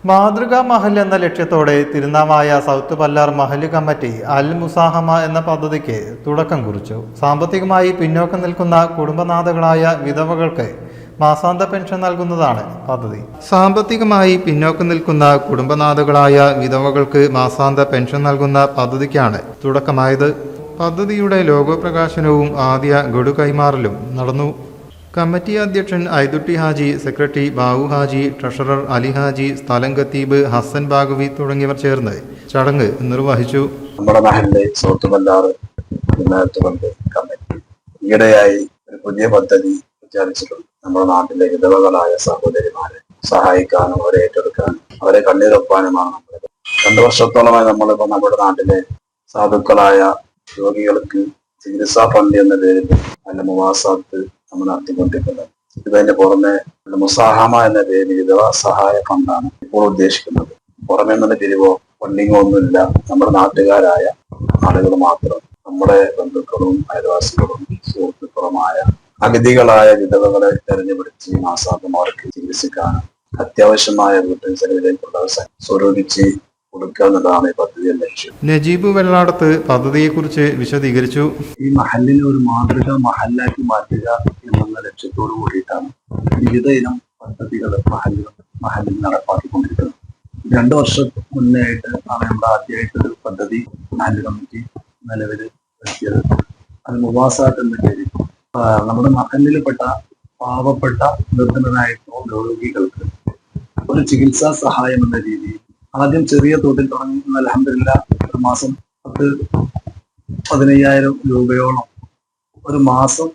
മാതൃകാ മഹൽ എന്ന ലക്ഷ്യത്തോടെ തിരുനാവായ സൗത്ത് പല്ലാർ മഹല് കമ്മിറ്റി അൽ മുസാഹമ എന്ന പദ്ധതിക്ക് തുടക്കം കുറിച്ചു. സാമ്പത്തികമായി പിന്നോക്കം നിൽക്കുന്ന കുടുംബനാഥകളായ വിധവകൾക്ക് മാസാന്ത പെൻഷൻ നൽകുന്നതാണ് പദ്ധതി. സാമ്പത്തികമായി പിന്നോക്കം നിൽക്കുന്ന കുടുംബനാഥകളായ വിധവകൾക്ക് മാസാന്ത പെൻഷൻ നൽകുന്ന പദ്ധതിക്കാണ് തുടക്കമായത്. പദ്ധതിയുടെ ലോഗോ പ്രകാശനവും ആദ്യ ഗഡു കൈമാറലും നടന്നു. കമ്മിറ്റി അധ്യക്ഷൻ ഐദുട്ടി ഹാജി, സെക്രട്ടറി ബാവു ഹാജി, ട്രഷറർ അലി ഹാജി, സ്ഥലം ഖത്തീബ് ഹസൻ ബാഗവി തുടങ്ങിയവർ ചേർന്ന് ചടങ്ങ് നിർവഹിച്ചു. നമ്മുടെ മഹലിലെ സൗത്ത് പല്ലാർ കമ്മിറ്റി ഈയിടെയായി ഒരു പുതിയ പദ്ധതി പ്രഖ്യാപിച്ചിട്ടുണ്ട്. നമ്മുടെ നാട്ടിലെ വിധവകളായ സഹോദരിമാരെ സഹായിക്കാനും അവരെ ഏറ്റെടുക്കാനും അവരെ കണ്ണീരൊപ്പാനുമാണ് നമ്മൾ 2 വർഷത്തോളമായി നമ്മളിപ്പോ നമ്മുടെ നാട്ടിലെ സാധുക്കളായ രോഗികൾക്ക് ചികിത്സാ ഫണ്ട് എന്ന പേരിൽ നല്ല മുവാസാത്ത് നമ്മൾ നടത്തിക്കൊണ്ടിരിക്കുന്നത്. ഇതിന്റെ പുറമെ മുസാഹമ എന്ന പേരിൽ വിധവ സഹായ ഫണ്ടാണ് ഇപ്പോൾ ഉദ്ദേശിക്കുന്നത്. പുറമെ നിന്നുള്ള പിരിവോ ഫണ്ടിങ്ങോ ഒന്നുമില്ല. നമ്മുടെ നാട്ടുകാരായ ആളുകൾ മാത്രം, നമ്മുടെ ബന്ധുക്കളും അയൽവാസികളും സുഹൃത്തുക്കളുമായ അഗതികളായ വിധവകളെ തെരഞ്ഞെടുത്ത് ഈ മാസാന്തം അവർക്ക് ചികിത്സിക്കാനും അത്യാവശ്യമായ വീട്ടിൽ ചെലവിലേക്കുള്ള സ്വരൂപിച്ച് കൊടുക്കുക എന്നതാണ് ഈ പദ്ധതിയുടെ ലക്ഷ്യം. നജീബ് വെള്ളാടത്ത് പദ്ധതിയെക്കുറിച്ച് വിശദീകരിച്ചു. ഈ മഹലിനെ ഒരു മാതൃക മഹലാക്കി മാറ്റുക എന്നുള്ള ലക്ഷ്യത്തോടു കൂടിയിട്ടാണ് വിവിധ ഇനം പദ്ധതികൾ മഹലിൽ നടപ്പാക്കിക്കൊണ്ടിരിക്കുന്നത്. 2 വർഷം മുന്നേ ആയിട്ട് ആണ് നമ്മുടെ ആദ്യമായിട്ടൊരു പദ്ധതി മഹൽ കമ്മിറ്റി നിലവിൽ വരുത്തിയത്. അത് മുവാസാത്ത് എന്ന പേരിൽ നമ്മുടെ മഹലിൽപ്പെട്ട പാവപ്പെട്ട നിർധനരായിട്ടുള്ള രോഗികൾക്ക് ഒരു ചികിത്സാ സഹായം എന്ന രീതിയിൽ ആദ്യം ചെറിയ തോതിൽ തുടങ്ങി. അൽഹംദുലില്ലാഹ് ഒരു മാസം 15,000 രൂപയോളം ഒരു മാസം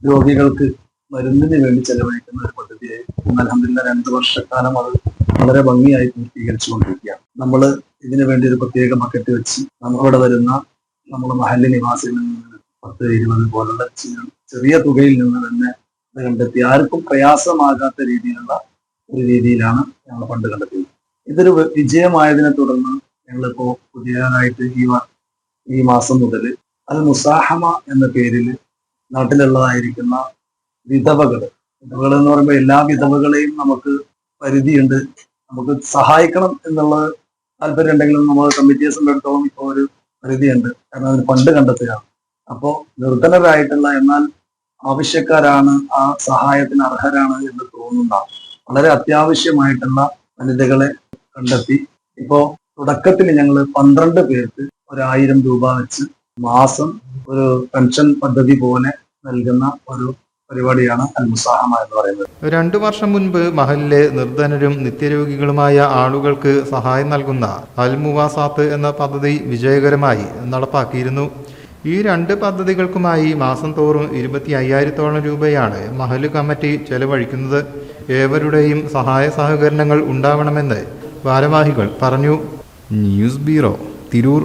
രോഗികൾക്ക് മരുന്നിന് വേണ്ടി ചെലവഴിക്കുന്ന ഒരു പദ്ധതിയായി അൽഹംദുലില്ലാഹ് 2 വർഷക്കാലം അത് വളരെ ഭംഗിയായി പൂർത്തീകരിച്ചുകൊണ്ടിരിക്കുകയാണ്. നമ്മൾ ഇതിനു വേണ്ടി ഒരു പ്രത്യേക ബക്കറ്റ് വെച്ച് നമ്മളിവിടെ വരുന്ന നമ്മുടെ മഹല്ല് നിവാസികളിൽ നിന്ന് 10-20 പോലുള്ള ചെറിയ തുകയിൽ നിന്ന് തന്നെ കണ്ടെത്തി ആർക്കും പ്രയാസമാകാത്ത രീതിയിലുള്ള ഒരു രീതിയിലാണ് ഞങ്ങൾ ഫണ്ട് കണ്ടെത്തിയത്. ഇതൊരു വിജയമായതിനെ തുടർന്ന് ഞങ്ങളിപ്പോ പുതിയതായിട്ട് ഈ മാസം മുതൽ അൽ മുസാഹമ എന്ന പേരിൽ നാട്ടിലുള്ളതായിരിക്കുന്ന വിധവകൾ എന്ന് പറയുമ്പോൾ എല്ലാ വിധവകളെയും നമുക്ക് പരിധിയുണ്ട്. നമുക്ക് സഹായിക്കണം എന്നുള്ള താല്പര്യം ഉണ്ടെങ്കിലും നമ്മൾ കമ്മിറ്റിയെ സംബന്ധിച്ചിടത്തോളം ഇപ്പോൾ ഒരു പരിധിയുണ്ട്. കാരണം അതിന് ഫണ്ട് കണ്ടെത്തുകയാണ്. അപ്പോൾ നിർധനരായിട്ടുള്ള എന്നാൽ ആവശ്യക്കാരാണ്, ആ സഹായത്തിന് അർഹരാണ് എന്ന് തോന്നുന്ന വളരെ അത്യാവശ്യമായിട്ടുള്ള വനിതകളെ കണ്ടെത്തി ഇപ്പോ തുടക്കത്തിൽ ഞങ്ങൾ 12 പേർക്ക് 1,000 രൂപ വെച്ച് മാസം ഒരു പെൻഷൻ പദ്ധതി പോലെ നൽകുന്ന ഒരു പരിപാടിയാണ് അൽ മുസാഹമ എന്ന് പറയുന്നത്. 2 വർഷം മുൻപ് മഹലിലെ നിർധനരും നിത്യരോഗികളുമായ ആളുകൾക്ക് സഹായം നൽകുന്ന അൽ മുവാസാത്ത് എന്ന പദ്ധതി വിജയകരമായി നടപ്പാക്കിയിരുന്നു. ഈ 2 പദ്ധതികൾക്കുമായി മാസം തോറും 25,000 രൂപയാണ് മഹല് കമ്മിറ്റി ചെലവഴിക്കുന്നത്. ഏവരുടെയും സഹായ സഹകരണങ്ങൾ ഉണ്ടാവണമെന്ന് ഭാരവാഹികൾ പറഞ്ഞു. News bureau, Tirur.